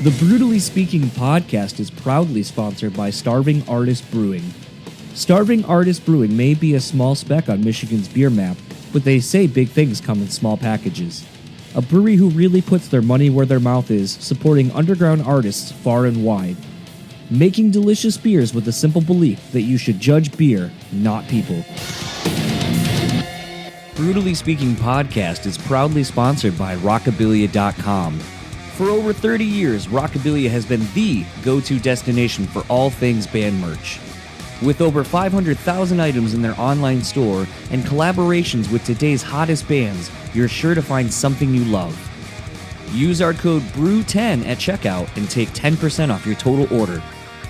The BREWtallyspeaking podcast is proudly sponsored by Starving Artist Brewing. Starving Artist Brewing may be a small speck on Michigan's beer map, but they say big things come in small packages. A brewery who really puts their money where their mouth is, supporting underground artists far and wide. Making delicious beers with the simple belief that you should judge beer, not people. BREWtallyspeaking podcast is proudly sponsored by Rockabilia.com. For over 30 years, Rockabilia has been the go-to destination for all things band merch. With over 500,000 items in their online store and collaborations with today's hottest bands, you're sure to find something you love. Use our code BREW10 at checkout and take 10% off your total order.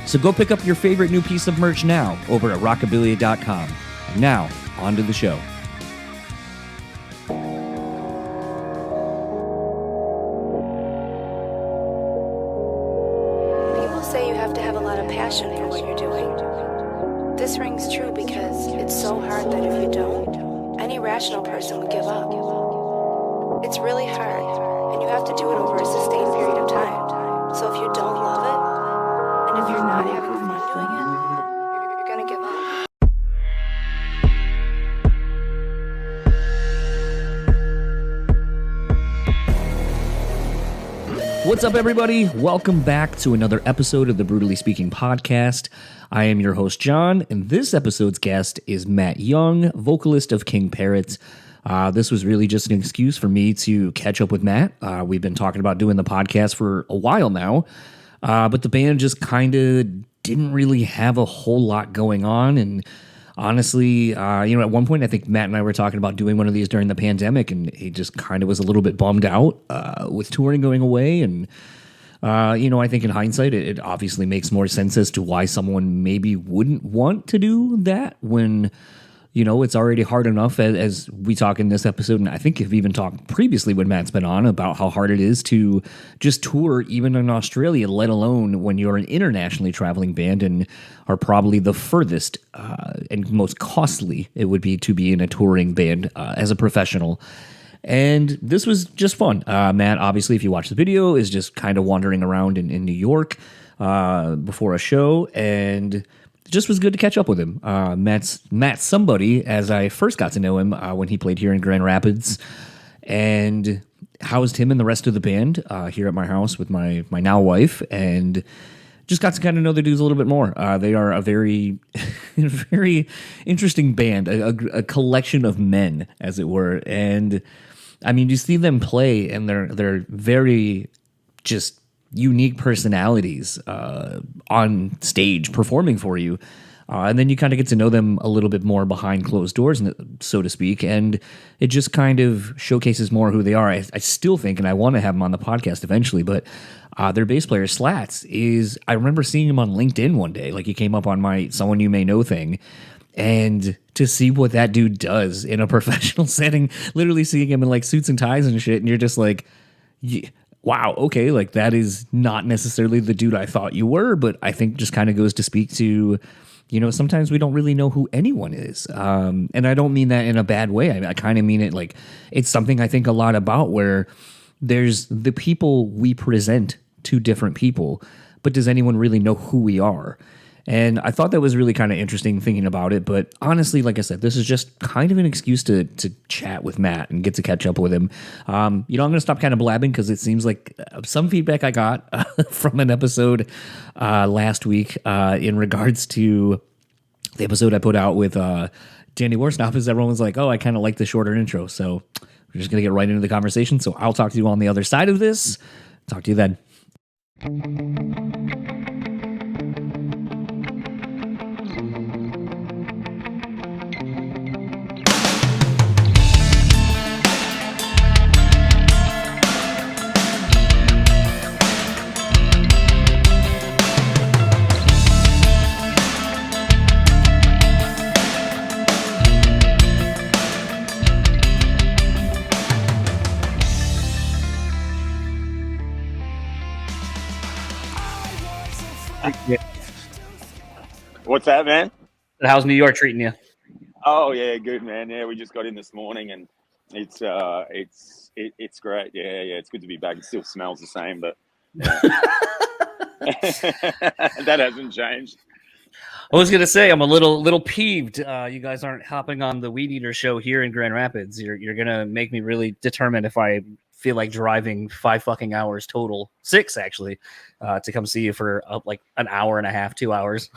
So go pick up your favorite new piece of merch now over at Rockabilia.com. And now, on to the show. Say you have to have a lot of passion for what you're doing. This rings true because it's so hard that if you don't, any rational person would give up. It's really hard, and you have to do it over a sustained period of time. So if you don't love it, and if you're not having fun doing it, you're gonna give up. What's up, everybody? Welcome back to another episode of the BREWtallyspeaking podcast. I am your host, John, and this episode's guest is Matt Young, vocalist of King Parrot. This was really just an excuse for me to catch up with Matt. We've been talking about doing the podcast for a while now, but the band just kind of didn't really have a whole lot going on, and honestly, at one point, I think Matt and I were talking about doing one of these during the pandemic, and he just kind of was a little bit bummed out with touring going away. And, I think in hindsight, it obviously makes more sense as to why someone maybe wouldn't want to do that when, it's already hard enough as we talk in this episode. And I think we've even talked previously when Matt's been on about how hard it is to just tour even in Australia, let alone when you're an internationally traveling band and are probably the furthest and most costly it would be to be in a touring band as a professional. And this was just fun. Matt, obviously, if you watch the video, is just kind of wandering around in New York before a show, and just was good to catch up with him. Matt's somebody, as I first got to know him when he played here in Grand Rapids, and housed him and the rest of the band here at my house with my now wife, and just got to kind of know the dudes a little bit more. They are a very, very interesting band, a collection of men, as it were. And I mean, you see them play, and they're very just unique personalities on stage performing for you. And then you kind of get to know them a little bit more behind closed doors, so to speak. And it just kind of showcases more who they are. I still think, and I want to have them on the podcast eventually, but their bass player, Slats, I remember seeing him on LinkedIn one day. Like, he came up on my Someone You May Know thing. And to see what that dude does in a professional setting, literally seeing him in like suits and ties and shit, and you're just like, yeah, wow, okay, like that is not necessarily the dude I thought you were, but I think just kind of goes to speak to, sometimes we don't really know who anyone is. And I don't mean that in a bad way. I kind of mean it like it's something I think a lot about, where there's the people we present to different people, but does anyone really know who we are? And I thought that was really kind of interesting thinking about it. But honestly, like I said, this is just kind of an excuse to chat with Matt and get to catch up with him. I'm going to stop kind of blabbing because it seems like some feedback I got from an episode last week in regards to the episode I put out with Danny Worsnop, is everyone was like, oh, I kind of like the shorter intro. So we're just going to get right into the conversation. So I'll talk to you on the other side of this. Talk to you then. What's that, man? How's New York treating you? Oh yeah, good, man. Yeah, we just got in this morning, and it's great. Yeah, it's good to be back. It still smells the same, but That hasn't changed. I was gonna say I'm a little peeved. You guys aren't hopping on the Weedeater show here in Grand Rapids. You're gonna make me really determined if I feel like driving 5 fucking hours total, 6 actually, to come see you for like an hour and a half, 2 hours.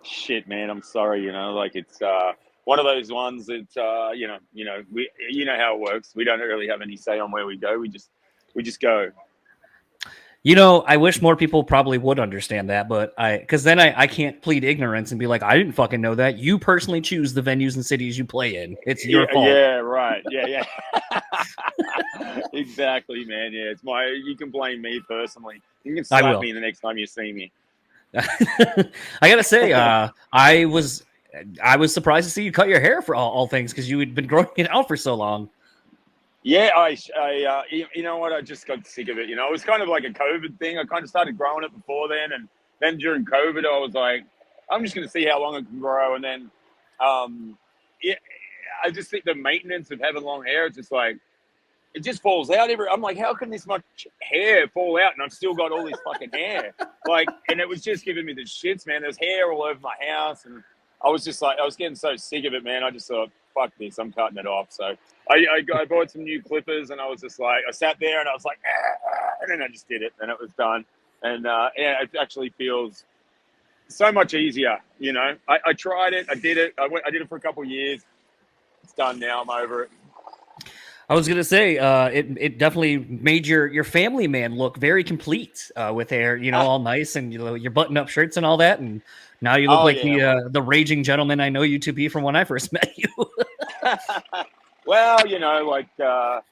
Shit, man, I'm sorry. Like it's one of those ones that you know how it works. We don't really have any say on where we go. We just go. I wish more people probably would understand that, but because then I can't plead ignorance and be like, I didn't fucking know that. You personally choose the venues and cities you play in. It's your fault. Yeah, right. Yeah. Exactly, man. Yeah, you can blame me personally. You can slap me the next time you see me. I gotta say, I was surprised to see you cut your hair for all things because you had been growing it out for so long. Yeah, you know what? I just got sick of it. It was kind of like a COVID thing. I kind of started growing it before then, and then during COVID, I was like, I'm just going to see how long it can grow. And then, I just think the maintenance of having long hair, it's just like, it just falls out. I'm like, how can this much hair fall out, and I've still got all this fucking hair? And it was just giving me the shits, man. There's hair all over my house, and I was just like, I was getting so sick of it, man. I just thought, fuck this, I'm cutting it off. So I bought some new clippers, and I was just like, I sat there and I was like, and then I just did it, and it was done. And it actually feels so much easier. I tried it, I did it, I did it for a couple of years. It's done now. I'm over it. I was gonna say, it definitely made your family man look very complete with hair, all nice and your button-up shirts and all that, and now you look the raging gentleman I know you to be from when I first met you. Well, had to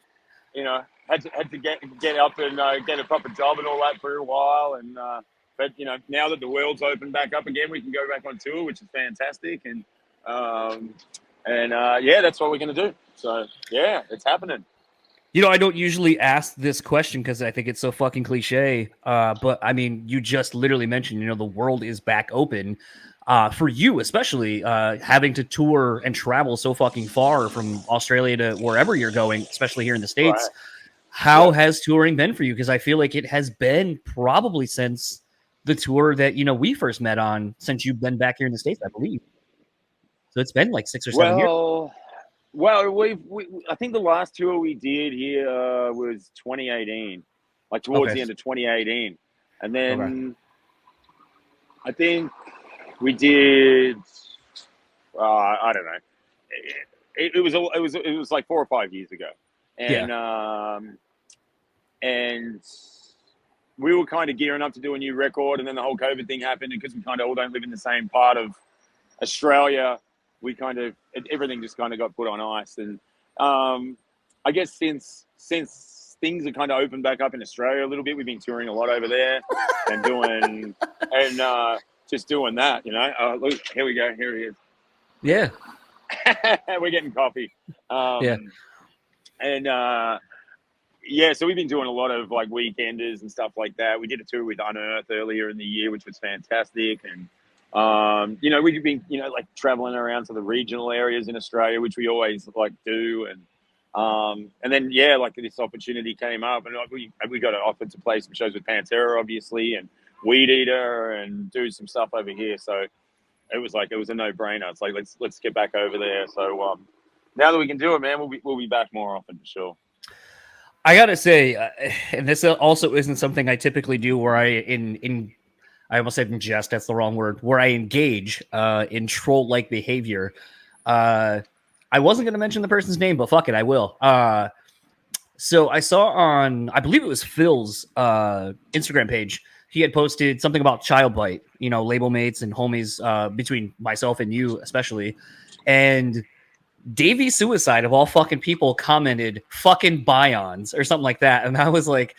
get up and get a proper job and all that for a while, and but now that the world's opened back up again, we can go back on tour, which is fantastic, and that's what we're gonna do. So yeah, it's happening. I don't usually ask this question because I think it's so fucking cliche. But I mean, you just literally mentioned, the world is back open. For you, especially having to tour and travel so fucking far from Australia to wherever you're going, especially here in the States. Right. How has touring been for you? Because I feel like it has been probably since the tour that, we first met on, since you've been back here in the States, I believe. So it's been like 6 or 7 years. Well, I think the last tour we did here was 2018, like towards the end of 2018. And then I think we did, I don't know. It was like 4 or 5 years ago. And, and we were kind of gearing up to do a new record, and then the whole COVID thing happened, and because we kind of all don't live in the same part of Australia, we everything just kind of got put on ice. And I guess since things are kind of opened back up in Australia a little bit, we've been touring a lot over there and doing just doing that, look, here we go, here he is. Yeah. We're getting coffee. So we've been doing a lot of like weekenders and stuff like that. We did a tour with Unearth earlier in the year, which was fantastic. And we've been, like traveling around to the regional areas in Australia, which we always like do. And then, like this opportunity came up, and we got offered to play some shows with Pantera, obviously, and Weedeater, and do some stuff over here. So it was a no-brainer. It's like, let's get back over there. So now that we can do it, man, we'll be back more often for sure. I gotta say, and this also isn't something I typically do, where I almost said ingest, that's the wrong word, where I engage in troll-like behavior. I wasn't going to mention the person's name, but fuck it, I will. So I saw on, I believe it was Phil's Instagram page, he had posted something about child bite, label mates and homies between myself and you especially. And Davey Suicide, of all fucking people, commented fucking Bions or something like that. And I was like,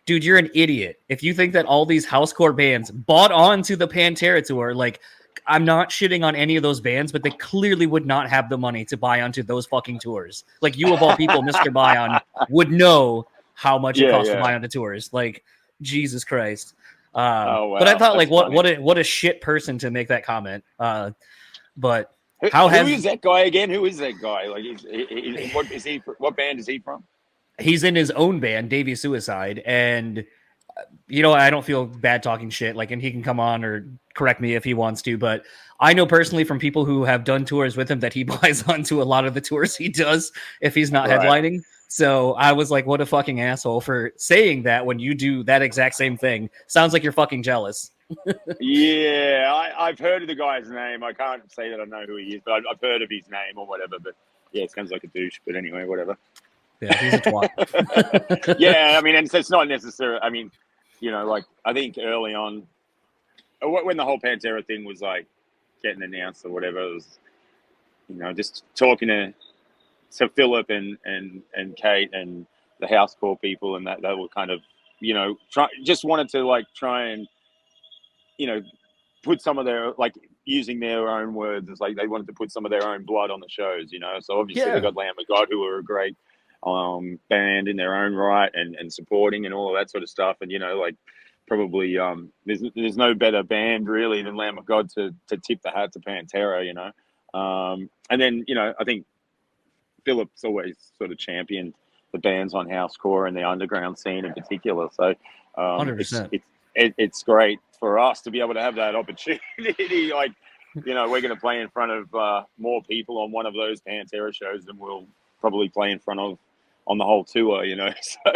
dude, you're an idiot. If you think that all these housecore bands bought onto the Pantera tour, like, I'm not shitting on any of those bands, but they clearly would not have the money to buy onto those fucking tours. Like, you of all people, Mr. Bion, would know how much it costs to buy onto tours. Like, Jesus Christ. Wow. But I thought, like, what a shit person to make that comment. But who is that guy again? Who is that guy? Like, what band is he from? He's in his own band, Davey Suicide, and I don't feel bad talking shit. Like, and he can come on or correct me if he wants to. But I know personally from people who have done tours with him that he buys onto a lot of the tours he does if he's not Right. headlining. So I was like, what a fucking asshole for saying that when you do that exact same thing. Sounds like you're fucking jealous. Yeah, I've heard of the guy's name. I can't say that I know who he is, but I've heard of his name or whatever. But yeah, it sounds like a douche. But anyway, whatever. Yeah, he's a twat. Yeah, I mean, and it's not necessary. I mean, like I think early on, when the whole Pantera thing was like getting announced or whatever, it was, just talking to Philip and Kate and the housecore people, and that they were kind of, just wanted to like try and, put some of their, like, using their own words, it's like they wanted to put some of their own blood on the shows, So obviously they got Lamb of God, who were a great band in their own right, and supporting and all of that sort of stuff, and like probably there's no better band really than Lamb of God to tip the hat to Pantera, and then I think Philip's always sort of championed the bands on housecore and the underground scene in particular, so 100%. it's great for us to be able to have that opportunity. Like, we're going to play in front of more people on one of those Pantera shows than we'll probably play in front of on the whole tour, So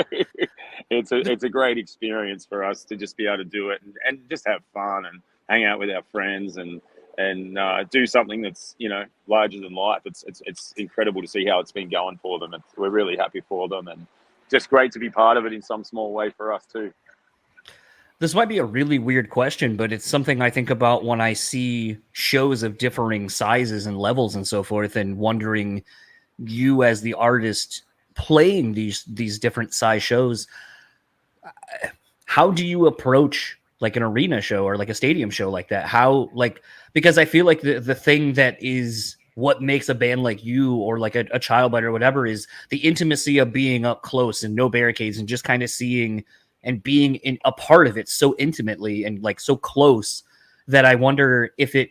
it's a great experience for us to just be able to do it and just have fun and hang out with our friends and do something that's larger than life. It's incredible to see how it's been going for them. We're really happy for them, and just great to be part of it in some small way for us too. This might be a really weird question, but it's something I think about when I see shows of differing sizes and levels and so forth, and wondering, you as the artist playing these different size shows, how do you approach like an arena show or like a stadium show like that? How, like, because I feel like the thing that is what makes a band like you or like a Childbite or whatever is the intimacy of being up close and no barricades and just kind of seeing and being in a part of it so intimately and like so close, that I wonder if it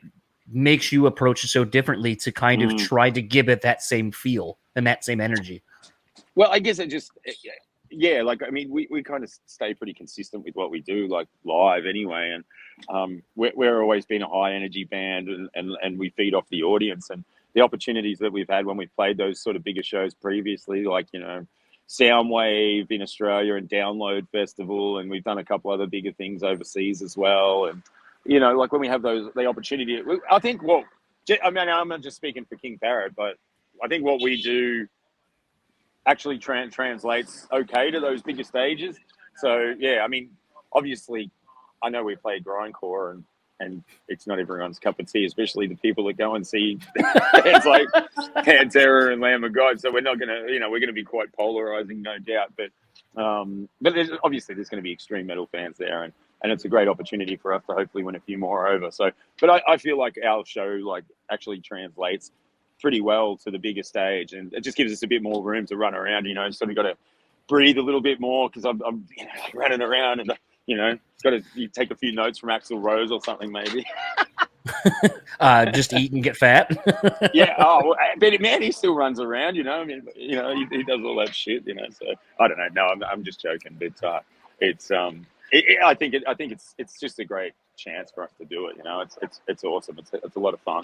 makes you approach it so differently to kind of try to give it that same feel and that same energy. Well, I guess yeah, like, I mean, we kind of stay pretty consistent with what we do, like live anyway. And we're always been a high energy band, and we feed off the audience, and the opportunities that we've had when we've played those sort of bigger shows previously, like, Soundwave in Australia and Download Festival. And we've done a couple other bigger things overseas as well. And, like when we have the opportunity, I think I'm not just speaking for King Parrot, but I think what we do actually translates okay to those bigger stages. So yeah, I mean, obviously, I know we play grindcore, and it's not everyone's cup of tea, especially the people that go and see bands like Pantera and Lamb of God. So we're not gonna, we're gonna be quite polarizing, no doubt. But obviously, there's going to be extreme metal fans there, and it's a great opportunity for us to hopefully win a few more over. So, but I feel like our show like actually translates pretty well to the bigger stage, and it just gives us a bit more room to run around. Sort of got to breathe a little bit more, because I'm running around, and got to take a few notes from Axl Rose or something maybe. Just eat and get fat. Yeah. Oh, but man, he still runs around. I mean, he does all that shit. So I don't know. No, I'm just joking. But it's I think it's just a great chance for us to do it. It's awesome. It's a lot of fun.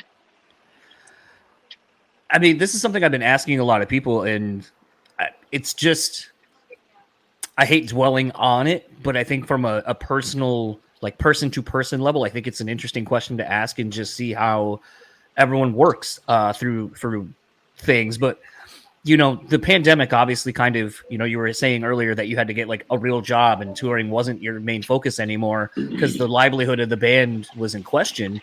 I mean, this is something I've been asking a lot of people, and it's just, I hate dwelling on it, but I think from a personal, like person to person level, I think it's an interesting question to ask and just see how everyone works through things. But, the pandemic obviously kind of, you were saying earlier that you had to get like a real job and touring wasn't your main focus anymore because the livelihood of the band was in question.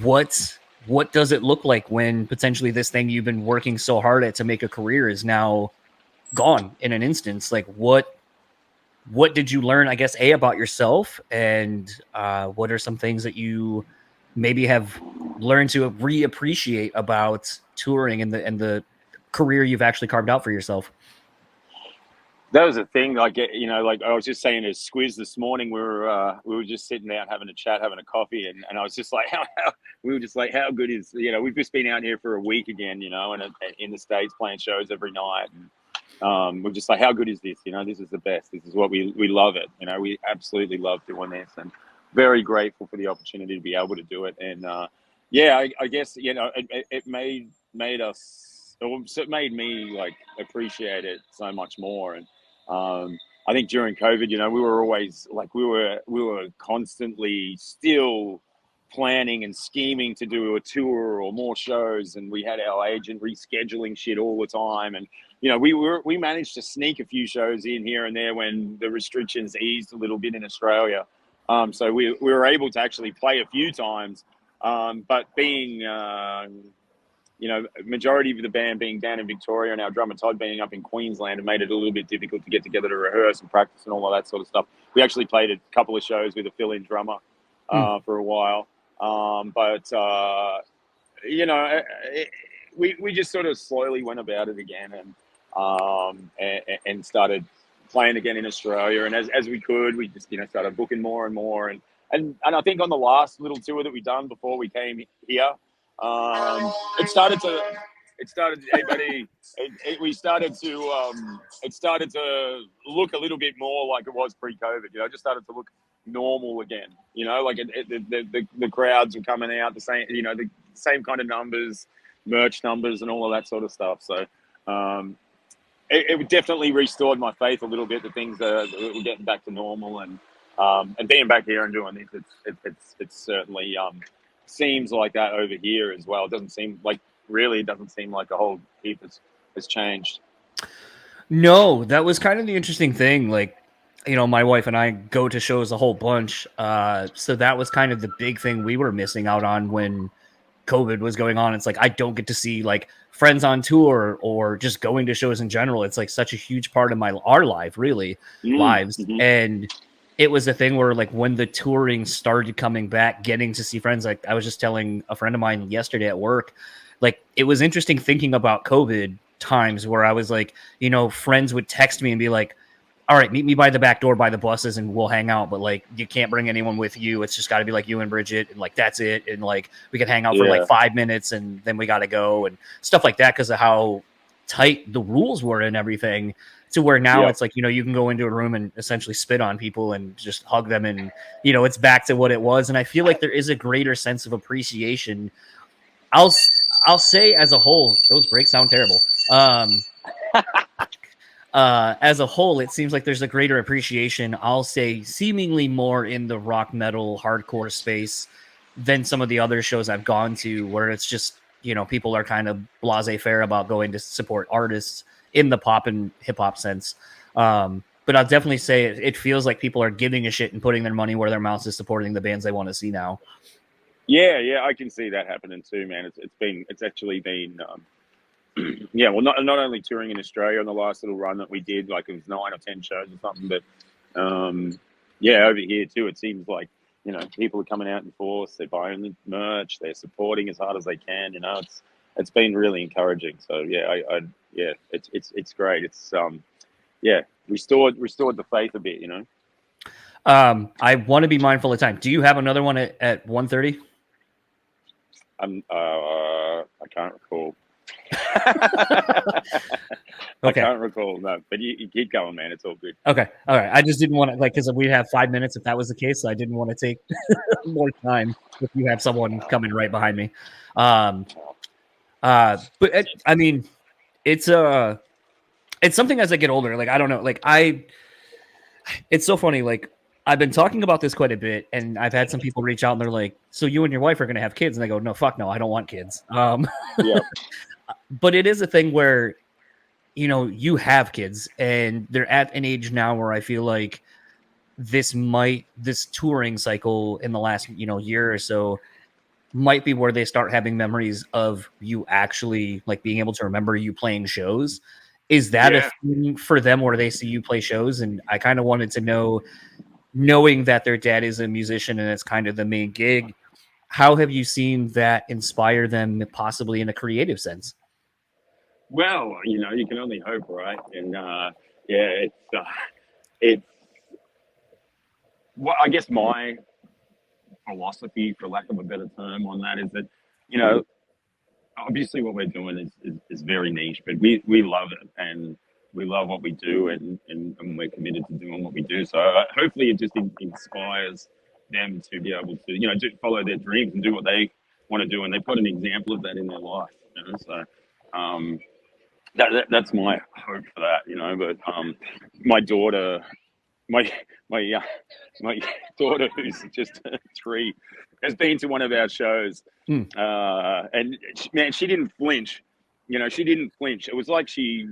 What does it look like when potentially this thing you've been working so hard at to make a career is now gone in an instance? Like what did you learn, I guess, about yourself, and what are some things that you maybe have learned to reappreciate about touring and the career you've actually carved out for yourself? That was a thing. Like, like I was just saying to Squiz this morning, we were just sitting down having a chat, having a coffee, and I was just like, we were just like, how good is, we've just been out here for a week again, and in the States playing shows every night, we're just like, how good is this? You know, this is the best. This is what we love it. You know, we absolutely love doing this, and very grateful for the opportunity to be able to do it. And yeah, I guess, you know, it made us, or it made me like appreciate it so much more. And I think during COVID, you know, we were always like, we were constantly still planning and scheming to do a tour or more shows, and we had our agent rescheduling shit all the time. And you know, we managed to sneak a few shows in here and there when the restrictions eased a little bit in Australia. So we were able to actually play a few times. But being, you know, majority of the band being down in Victoria and our drummer Todd being up in Queensland, it made it a little bit difficult to get together to rehearse and practice and all of that sort of stuff. We actually played a couple of shows with a fill-in drummer for a while. But you know, we just sort of slowly went about it again, and started playing again in Australia. And as we could, we just, you know, started booking more and more. And I think on the last little tour that we done before we came here, it started to, hey buddy, we started to, it started to look a little bit more like it was pre-COVID. You know, it just started to look normal again. You know, like the crowds were coming out the same, you know, the same kind of numbers, merch numbers, and all of that sort of stuff. So it definitely restored my faith a little bit that things are we're getting back to normal. And being back here and doing this, it's certainly seems like that over here as well. It doesn't seem like a whole heap has changed. No, that was kind of the interesting thing. Like, you know, my wife and I go to shows a whole bunch. So that was kind of the big thing we were missing out on when COVID was going on. It's like, I don't get to see like friends on tour or just going to shows in general. It's like such a huge part of our life, really, lives. Mm-hmm. And it was a thing where like when the touring started coming back, getting to see friends, like I was just telling a friend of mine yesterday at work, like it was interesting thinking about COVID times where I was like, you know, friends would text me and be like, all right, meet me by the back door by the buses and we'll hang out. But like, you can't bring anyone with you. It's just got to be like you and Bridget. And like, that's it. And like, we can hang out for like 5 minutes and then we got to go and stuff like that. Cause of how tight the rules were and everything, to where now it's like, you know, you can go into a room and essentially spit on people and just hug them. And, you know, it's back to what it was. And I feel like there is a greater sense of appreciation. I'll say as a whole, those breaks sound terrible. As a whole, it seems like there's a greater appreciation, I'll say seemingly more in the rock, metal, hardcore space than some of the other shows I've gone to, where it's just, you know, people are kind of laissez-faire about going to support artists in the pop and hip hop sense. But I'll definitely say it feels like people are giving a shit and putting their money where their mouth is, supporting the bands they want to see now. Yeah, I can see that happening too, man. It's actually been yeah, well, not only touring in Australia on the last little run that we did, like it was 9 or 10 shows or something, but yeah, over here too, it seems like, you know, people are coming out in force. They're buying the merch. They're supporting as hard as they can. You know, it's been really encouraging. So yeah, it's great. It's yeah, restored the faith a bit. You know. I want to be mindful of time. Do you have another one at 1:30? I can't recall. Okay. I can't recall, no, but you keep going, man. It's all good. Okay. All right. I just didn't want to, like, because we have 5 minutes if that was the case. So I didn't want to take more time if you have someone coming right behind me. But I mean, it's something as I get older. Like, I don't know. Like, it's so funny. Like, I've been talking about this quite a bit, and I've had some people reach out and they're like, so you and your wife are going to have kids? And they go, no, fuck no, I don't want kids. Yeah. But it is a thing where, you know, you have kids and they're at an age now where I feel like this touring cycle in the last, you know, year or so might be where they start having memories of you actually like being able to remember you playing shows. Is that a thing for them where they see you play shows? And I kind of wanted to know, knowing that their dad is a musician and it's kind of the main gig, how have you seen that inspire them possibly in a creative sense? Well, you know, you can only hope, right? And yeah, it's well, I guess my philosophy, for lack of a better term, on that is that, you know, obviously what we're doing is very niche, but we love it, and we love what we do, and we're committed to doing what we do. So hopefully it just inspires them to be able to, you know, to follow their dreams and do what they want to do, and they've got an example of that in their life. You know? So that's my hope for that. You know, but my daughter. My my daughter, who's just 3, has been to one of our shows, and man, she didn't flinch. You know, she didn't flinch. It was like she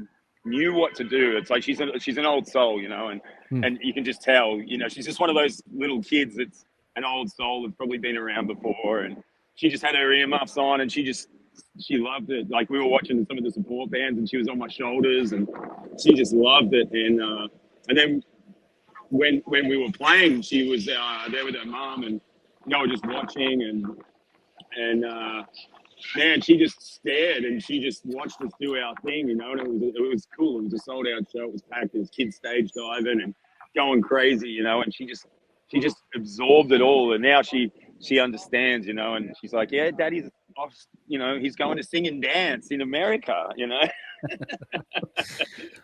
knew what to do. It's like she's an old soul, you know, and you can just tell. You know, she's just one of those little kids that's an old soul that's probably been around before, and she just had her earmuffs on, and she loved it. Like, we were watching some of the support bands, and she was on my shoulders, and she just loved it. And then when we were playing, she was there with her mom, and you know, just watching, and man, she just stared, and she just watched us do our thing, you know. And it was cool. It was a sold out show. It was packed. There was kids stage diving and going crazy, you know. And she just absorbed it all, and now she understands, you know. And she's like, yeah, Daddy's off, you know, he's going to sing and dance in America, you know.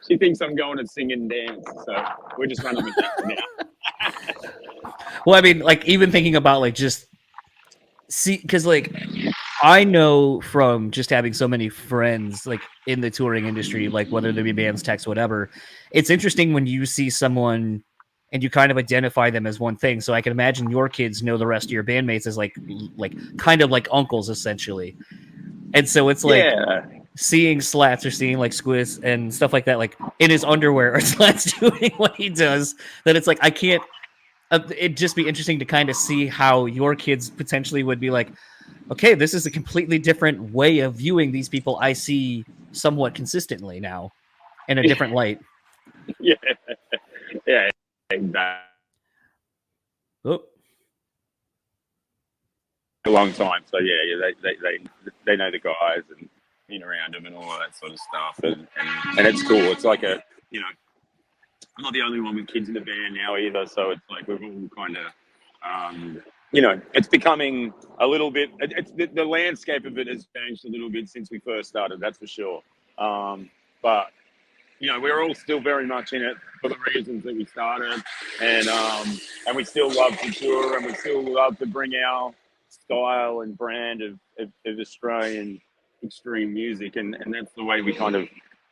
She thinks I'm going to sing and dance, so we're just running with that now. Well, I mean, like, even thinking about, like, just see, because, like, I know from just having so many friends, like, in the touring industry, like, whether they be bands, techs, whatever, it's interesting when you see someone and you kind of identify them as one thing. So I can imagine your kids know the rest of your bandmates as like kind of like uncles, essentially. And so it's like, seeing Slats or seeing like Squiz and stuff like that, like in his underwear, or Slats doing what he does, that it's like, I can't, it'd just be interesting to kind of see how your kids potentially would be like, okay, this is a completely different way of viewing these people I see somewhat consistently now in a different light. Yeah. Exactly. Oh. A long time. So yeah, they know the guys and being around them and all that sort of stuff, and it's cool. It's like a, you know, I'm not the only one with kids in the band now either, so it's like we've all kind of you know, it's becoming a little bit, it's the landscape of it has changed a little bit since we first started, that's for sure. But you know, we're all still very much in it for the reasons that we started, and we still love to tour, and we still love to bring our style and brand of Australian extreme music, and that's the way we kind of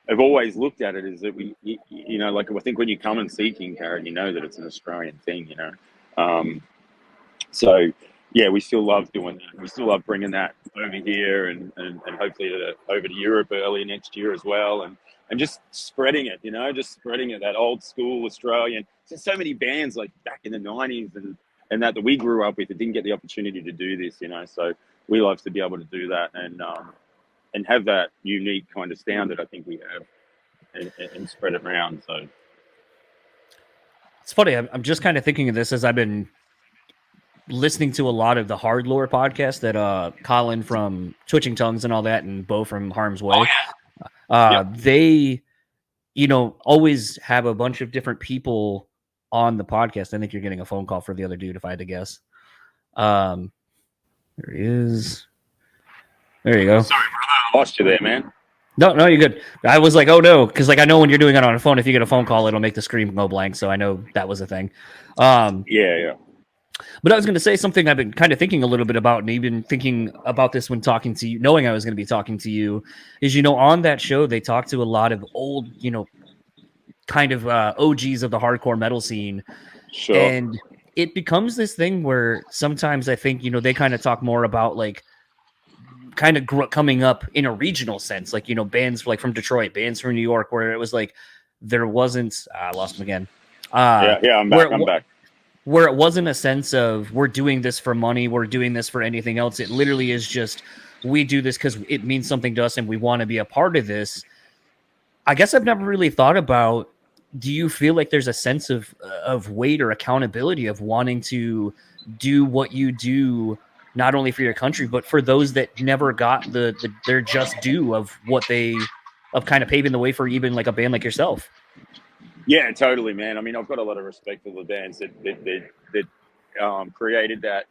have always looked at it, is that we, you know, like, I think when you come and see King Parrot, you know that it's an Australian thing, you know. So yeah, we still love doing that. We still love bringing that over here, and hopefully over to Europe early next year as well, and just spreading it, you know, that old school Australian. There's so many bands like back in the 90s and that we grew up with that didn't get the opportunity to do this, you know. So we love to be able to do that and have that unique kind of sound that I think we have, and spread it around. So it's funny. I'm just kind of thinking of this as I've been listening to a lot of the Hard Lore podcast that Colin from Twitching Tongues and all that, and Bo from Harm's Way. They, you know, always have a bunch of different people on the podcast. I think you're getting a phone call for the other dude, if I had to guess. There he is. There you go. Sorry, brother, I lost you there, man. No, you're good. I was like, oh no, because like I know when you're doing it on a phone, if you get a phone call, it'll make the screen go blank. So I know that was a thing. Yeah. But I was going to say something I've been kind of thinking a little bit about, and even thinking about this when talking to you, knowing I was going to be talking to you, is, you know, on that show, they talked to a lot of old, you know, kind of OGs of the hardcore metal scene. Sure. And it becomes this thing where sometimes I think, you know, they kind of talk more about like kind of coming up in a regional sense, like, you know, bands like from Detroit, bands from New York, where it was like, there wasn't, I lost him again. I'm back. Where it wasn't a sense of we're doing this for money, we're doing this for anything else. It literally is just, we do this because it means something to us and we want to be a part of this. I guess I've never really thought about, do you feel like there's a sense of weight or accountability of wanting to do what you do, not only for your country, but for those that never got their just due of kind of paving the way for even like a band like yourself? Yeah, totally, man. I mean, I've got a lot of respect for the bands that created that,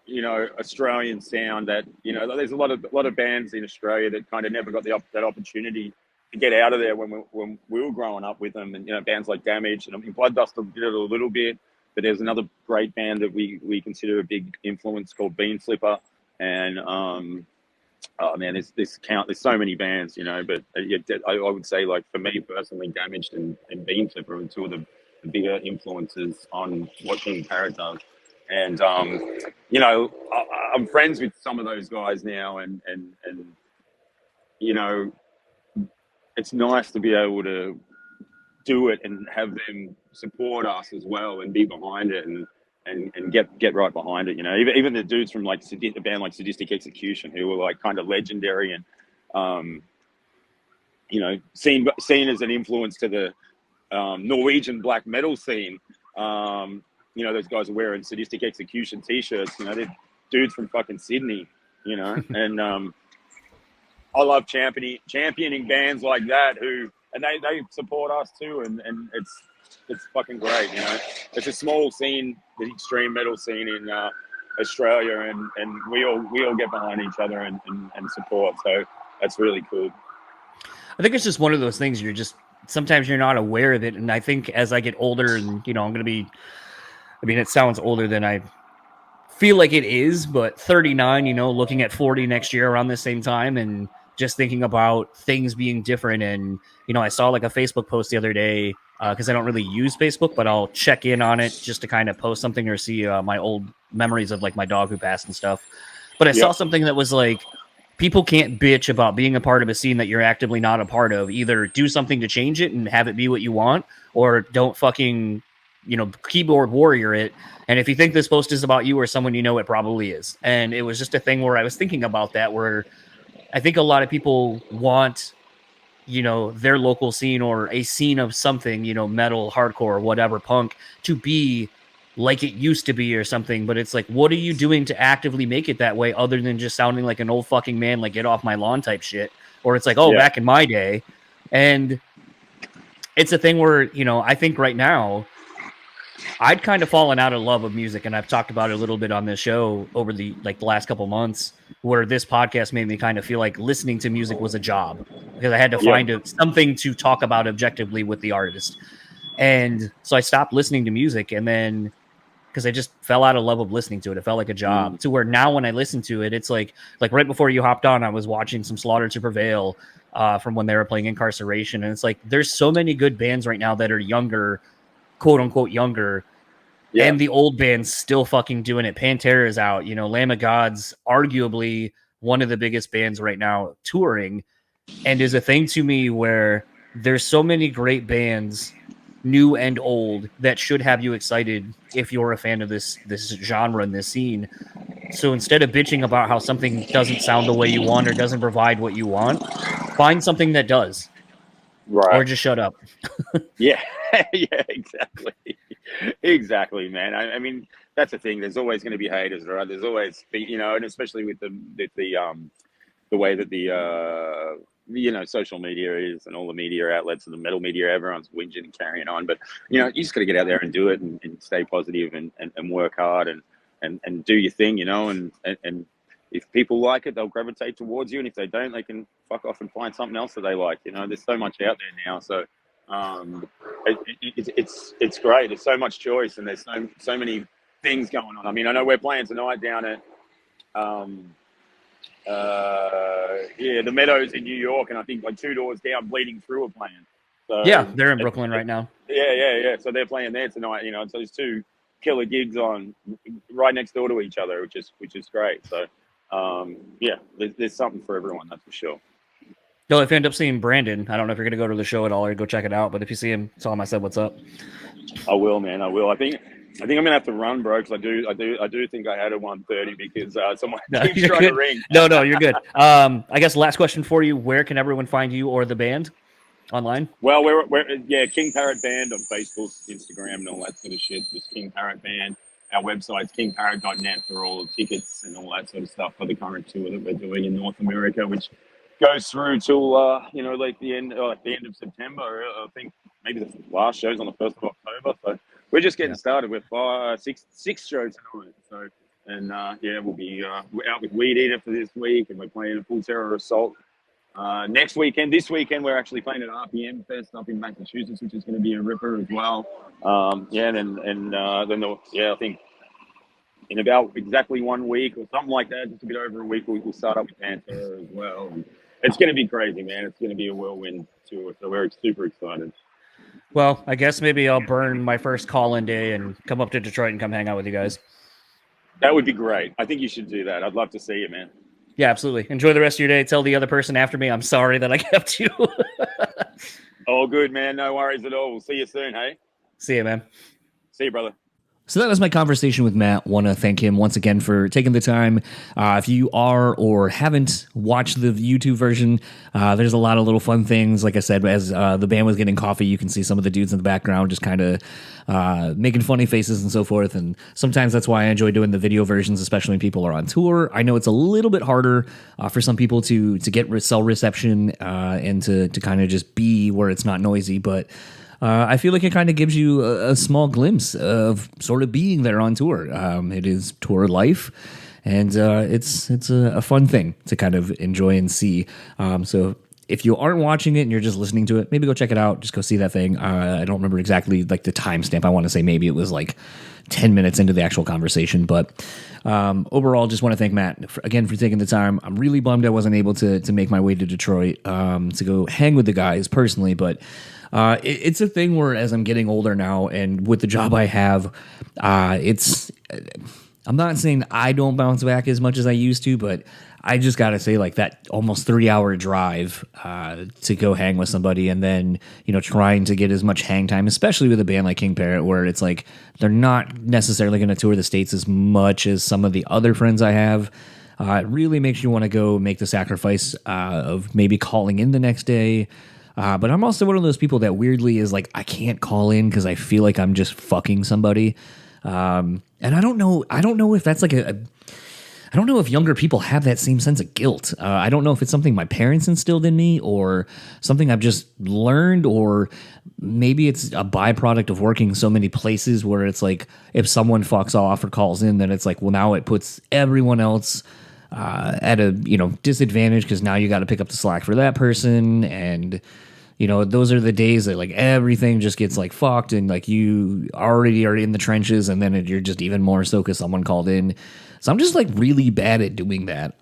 you know, Australian sound. That, you know, there's a lot of bands in Australia that kind of never got that opportunity get out of there when we were growing up with them, and bands like Damage, and I mean Blood Dust did it a little bit, but there's another great band that we consider a big influence called Bean Flipper, and oh man, there's so many bands, but I would say, like, for me personally, Damaged and Bean Flipper are two of the bigger influences on what King Parrot does. And I'm friends with some of those guys now, and it's nice to be able to do it and have them support us as well and be behind it and get right behind it. Even the dudes from like a band like Sadistic Execution, who were like kind of legendary and seen as an influence to the Norwegian black metal scene. Those guys are wearing Sadistic Execution t-shirts. They're dudes from fucking Sydney. And I love championing bands like that and they support us too, and it's fucking great. It's a small scene, the extreme metal scene in Australia, and we all get behind each other and support. So that's really cool. I think it's just one of those things sometimes you're not aware of it. And I think as I get older, and I'm going to be, I mean, it sounds older than I feel like it is, but 39, looking at 40 next year around the same time, and just thinking about things being different. And, I saw like a Facebook post the other day, because I don't really use Facebook, but I'll check in on it just to kind of post something or see my old memories of like my dog who passed and stuff. But I saw something that was like, people can't bitch about being a part of a scene that you're actively not a part of. Either do something to change it and have it be what you want, or don't fucking, keyboard warrior it. And if you think this post is about you or someone it probably is. And it was just a thing where I was thinking about that, where I think a lot of people want, their local scene or a scene of something, metal, hardcore, whatever, punk, to be like it used to be or something. But it's like, what are you doing to actively make it that way, other than just sounding like an old fucking man, like get off my lawn type shit? Or it's like, back in my day. And it's a thing where, I think right now, I'd kind of fallen out of love of music, and I've talked about it a little bit on this show over the last couple months, where this podcast made me kind of feel like listening to music was a job, because I had to find something to talk about objectively with the artist. And so I stopped listening to music, and then because I just fell out of love of listening to it. It felt like a job, to where now when I listen to it, it's like right before you hopped on, I was watching some Slaughter to Prevail from when they were playing Incarceration. And it's like, there's so many good bands right now that are younger, quote unquote younger, and the old band's still fucking doing it. Pantera is out, Lamb of God's arguably one of the biggest bands right now touring, and is a thing to me where there's so many great bands, new and old, that should have you excited if you're a fan of this genre and this scene. So instead of bitching about how something doesn't sound the way you want or doesn't provide what you want, find something that does. Right. Or just shut up. Yeah, exactly, man. I mean, that's the thing. There's always going to be haters, right? There's always, and especially with the way that the social media is, and all the media outlets and the metal media, everyone's whinging and carrying on. But you just got to get out there and do it, and stay positive and work hard and do your thing, and if people like it, they'll gravitate towards you, and if they don't, they can fuck off and find something else that they like. There's so much out there now, so it's great. There's so much choice, and there's so many things going on. I mean, I know we're playing tonight down at the Meadows in New York, and I think like 2 doors down, Bleeding Through are playing. So yeah, they're in Brooklyn right now. Yeah. So they're playing there tonight. So there's 2 killer gigs on right next door to each other, which is great. So there's something for everyone, that's for sure. No, if you end up seeing Brandon, I don't know if you're gonna go to the show at all or go check it out, but if you see him, tell him I said what's up. I will, man. I will. I think I'm gonna have to run, bro, because I do think I had a 1:30 because someone keeps trying to ring. No, you're good. I guess last question for you: where can everyone find you or the band online? Well, we're King Parrot Band on Facebook, Instagram, and all that sort of shit. Just King Parrot Band. Our website's kingparrot.net for all the tickets and all that sort of stuff for the current tour that we're doing in North America, which goes through till like the end of September. I think maybe the last show's on the 1st of October. So we're just getting started. We're six shows tonight. So we'll be we're out with Weedeater for this week, and we're playing a Full Terror Assault Next weekend, this weekend, we're actually playing at RPM Fest up in Massachusetts, which is going to be a ripper as well. I think in about exactly 1 week or something like that, just a bit over a week, we'll start up with Pantera as well. And it's going to be crazy, man. It's going to be a whirlwind tour, so we're super excited. Well, I guess maybe I'll burn my first call-in day and come up to Detroit and come hang out with you guys. That would be great. I think you should do that. I'd love to see you, man. Yeah, absolutely. Enjoy the rest of your day. Tell the other person after me I'm sorry that I kept you. All good, man. No worries at all. We'll see you soon, hey? See you, man. See you, brother. So that was my conversation with Matt. Want to thank him once again for taking the time. If you are or haven't watched the YouTube version, there's a lot of little fun things. Like I said, as the band was getting coffee, you can see some of the dudes in the background just kind of making funny faces and so forth. And sometimes that's why I enjoy doing the video versions, especially when people are on tour. I know it's a little bit harder for some people to get cell reception and to kind of just be where it's not noisy, but I feel like it kind of gives you a small glimpse of sort of being there on tour. It is tour life, and it's a fun thing to kind of enjoy and see. So if you aren't watching it and you're just listening to it, maybe go check it out. Just go see that thing. I don't remember exactly like the timestamp. I want to say maybe it was like 10 minutes into the actual conversation, but overall, just want to thank Matt again for taking the time. I'm really bummed I wasn't able to make my way to Detroit to go hang with the guys personally, but it's a thing where as I'm getting older now and with the job I have, I'm not saying I don't bounce back as much as I used to, but I just got to say like that almost 3-hour drive to go hang with somebody and then, trying to get as much hang time, especially with a band like King Parrot, where it's like they're not necessarily going to tour the States as much as some of the other friends I have. It really makes you want to go make the sacrifice of maybe calling in the next day. But I'm also one of those people that weirdly is like, I can't call in because I feel like I'm just fucking somebody. And I don't know if that's like I don't know if younger people have that same sense of guilt. I don't know if it's something my parents instilled in me or something I've just learned, or maybe it's a byproduct of working so many places where it's like, if someone fucks off or calls in, then it's like, well, now it puts everyone else at a disadvantage because now you got to pick up the slack for that person. And those are the days that like everything just gets like fucked and like you already are in the trenches, and then you're just even more so because someone called in. So I'm just like really bad at doing that.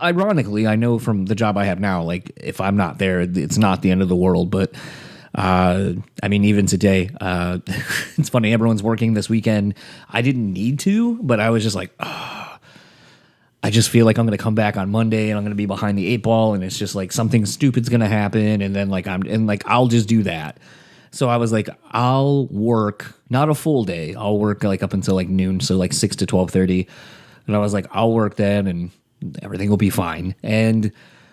Ironically, I know from the job I have now, like if I'm not there, it's not the end of the world. But I mean, even today, it's funny. Everyone's working this weekend. I didn't need to, but I was just like, I just feel like I'm going to come back on Monday and I'm going to be behind the 8 ball, and it's just like something stupid's going to happen, and then I'll just do that. So I was like, I'll work not a full day. I'll work like up until like noon, so like 6 to 12:30, and I was like, I'll work then, and everything will be fine. And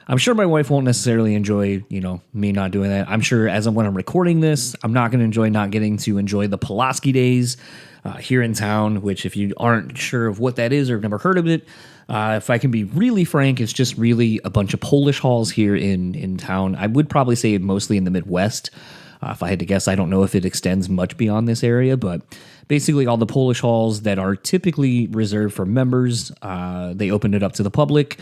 I'm sure my wife won't necessarily enjoy, me not doing that. I'm sure when I'm recording this, I'm not going to enjoy not getting to enjoy the Pulaski days here in town, which if you aren't sure of what that is or have never heard of it, if I can be really frank, it's just really a bunch of Polish halls here in town. I would probably say mostly in the Midwest. If I had to guess, I don't know if it extends much beyond this area, but basically all the Polish halls that are typically reserved for members, they open it up to the public,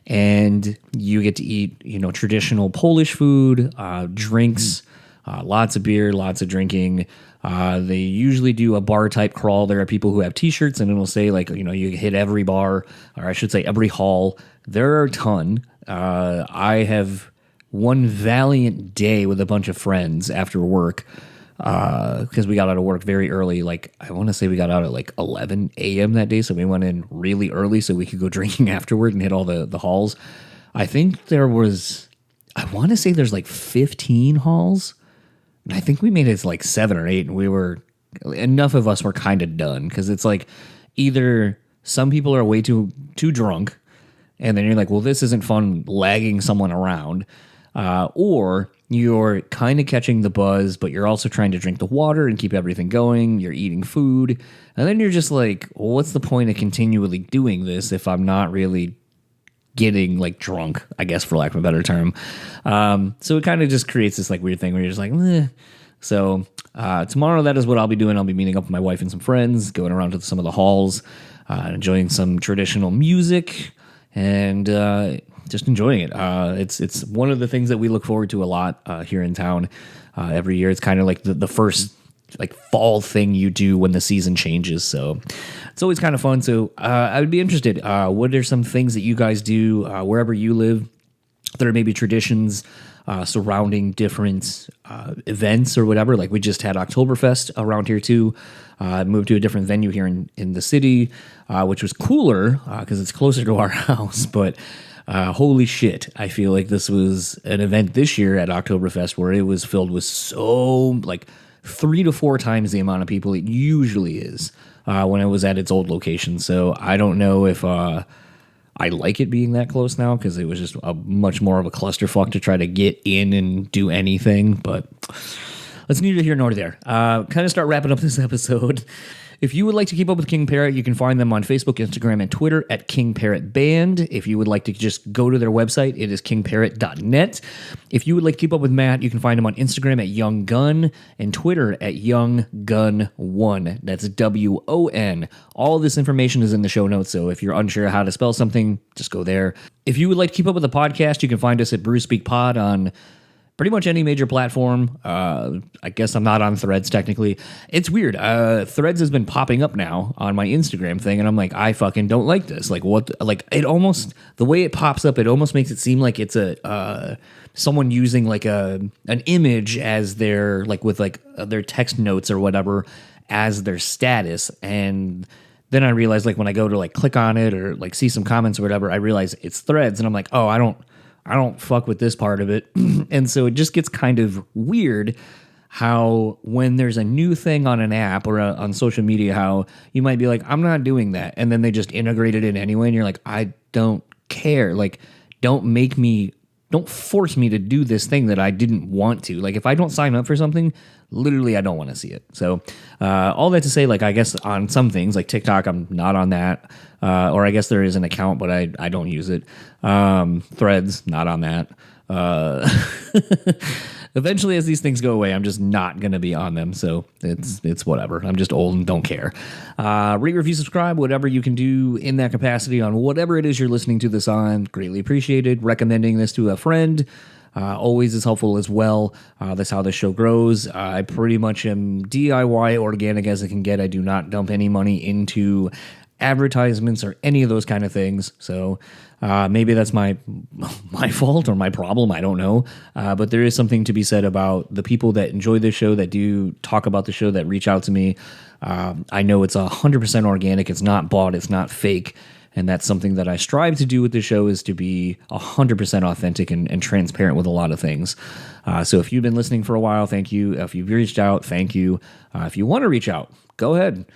and you get to eat, traditional Polish food, drinks, lots of beer, lots of drinking. They usually do a bar type crawl. There are people who have t-shirts and it'll say like, you hit every bar, or I should say every hall. There are a ton. I have one valiant day with a bunch of friends after work, because we got out of work very early. Like I want to say we got out at like 11 a.m. that day. So we went in really early so we could go drinking afterward and hit all the halls. I think I want to say there's like 15 halls. I think we made it to like 7 or 8, and enough of us were kind of done, because it's like either some people are way too drunk, and then you're like, well, this isn't fun lagging someone around, or you're kind of catching the buzz, but you're also trying to drink the water and keep everything going. You're eating food, and then you're just like, well, what's the point of continually doing this if I'm not really getting like drunk, I guess, for lack of a better term. So it kind of just creates this like weird thing where you're just like, eh. So tomorrow, that is what I'll be doing. I'll be meeting up with my wife and some friends, going around to some of the halls, enjoying some traditional music, and just enjoying it. It's one of the things that we look forward to a lot here in town every year. It's kind of like the first like fall thing you do when the season changes. So it's always kind of fun. So I would be interested. What are some things that you guys do wherever you live? There are maybe traditions surrounding different events or whatever. Like we just had Oktoberfest around here too. Moved to a different venue here in the city, which was cooler because it's closer to our house. But holy shit, I feel like this was an event this year at Oktoberfest where it was filled with so like 3 to 4 times the amount of people it usually is when it was at its old location. So I don't know if I like it being that close now because it was just a much more of a clusterfuck to try to get in and do anything. But that's neither here nor there. Kind of start wrapping up this episode. If you would like to keep up with King Parrot, you can find them on Facebook, Instagram, and Twitter at King Parrot Band. If you would like to just go to their website, it is kingparrot.net. If you would like to keep up with Matt, you can find him on Instagram at Young Gun and Twitter at Young Gun 1. That's WON. All of this information is in the show notes, so if you're unsure how to spell something, just go there. If you would like to keep up with the podcast, you can find us at Speak Pod on pretty much any major platform. I guess I'm not on Threads technically. It's weird. Threads has been popping up now on my Instagram thing, and I'm like, I fucking don't like this. Like what? Like it almost the way it pops up, it almost makes it seem like it's a someone using like an image as their like with like their text notes or whatever as their status. And then I realized like when I go to like click on it or like see some comments or whatever, I realize it's Threads, and I'm like, oh, I don't fuck with this part of it. And so it just gets kind of weird how when there's a new thing on an app or on social media, how you might be like, I'm not doing that. And then they just integrate it in anyway. And you're like, I don't care. Like, don't force me to do this thing that I didn't want to. Like if I don't sign up for something, literally I don't want to see it. So all that to say, like I guess on some things like TikTok, I'm not on that. Or I guess there is an account, but I don't use it. Threads, not on that. Eventually, as these things go away, I'm just not going to be on them. So it's whatever. I'm just old and don't care. Rate, review, subscribe, whatever you can do in that capacity on whatever it is you're listening to this on. Greatly appreciated. Recommending this to a friend always is helpful as well. That's how this show grows. I pretty much am DIY organic as it can get. I do not dump any money into advertisements or any of those kind of things. So maybe that's my fault or my problem. I don't know. But there is something to be said about the people that enjoy this show, that do talk about the show, that reach out to me. I know it's 100% organic. It's not bought. It's not fake. And that's something that I strive to do with the show, is to be 100% authentic and transparent with a lot of things. So if you've been listening for a while, thank you. If you've reached out, thank you. If you want to reach out, go ahead.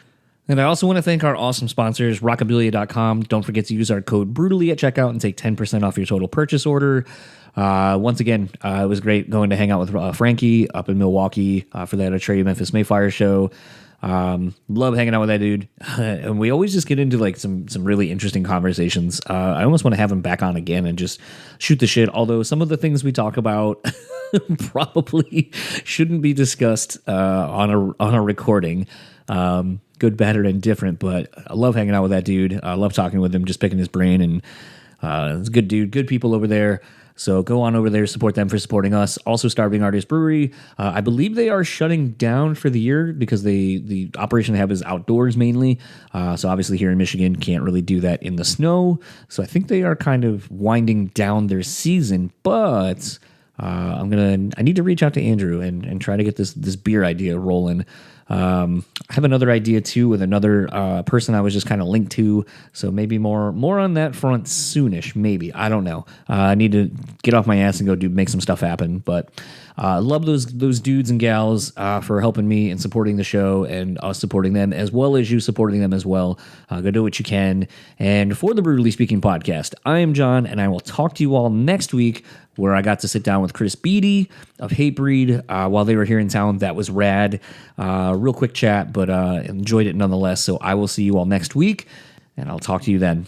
And I also want to thank our awesome sponsors, rockabilia.com. Don't forget to use our code BREWtally at checkout and take 10% off your total purchase order. Once again, it was great going to hang out with Frankie up in Milwaukee for that Chae Memphis Mayfire show. Love hanging out with that dude. And we always just get into like some really interesting conversations. I almost want to have him back on again and just shoot the shit. Although some of the things we talk about probably shouldn't be discussed on a recording. Good, bad, or indifferent, but I love hanging out with that dude. I love talking with him, just picking his brain, and it's a good dude, good people over there. So go on over there, support them for supporting us. Also, Starving Artist Brewery. I believe they are shutting down for the year because the operation they have is outdoors mainly. So obviously here in Michigan, can't really do that in the snow. So I think they are kind of winding down their season, but I need to reach out to Andrew and try to get this beer idea rolling. I have another idea too with another person I was just kind of linked to, so maybe more on that front soonish. Maybe, I don't know. I need to get off my ass and go make some stuff happen. But love those dudes and gals for helping me and supporting the show, and us supporting them as well as you supporting them as well. Go do what you can. And for the Brewtally Speaking podcast, I am John, and I will talk to you all next week, where I got to sit down with Chris Beatty of Hatebreed while they were here in town. That was rad. Real quick chat, but enjoyed it nonetheless. So I will see you all next week, and I'll talk to you then.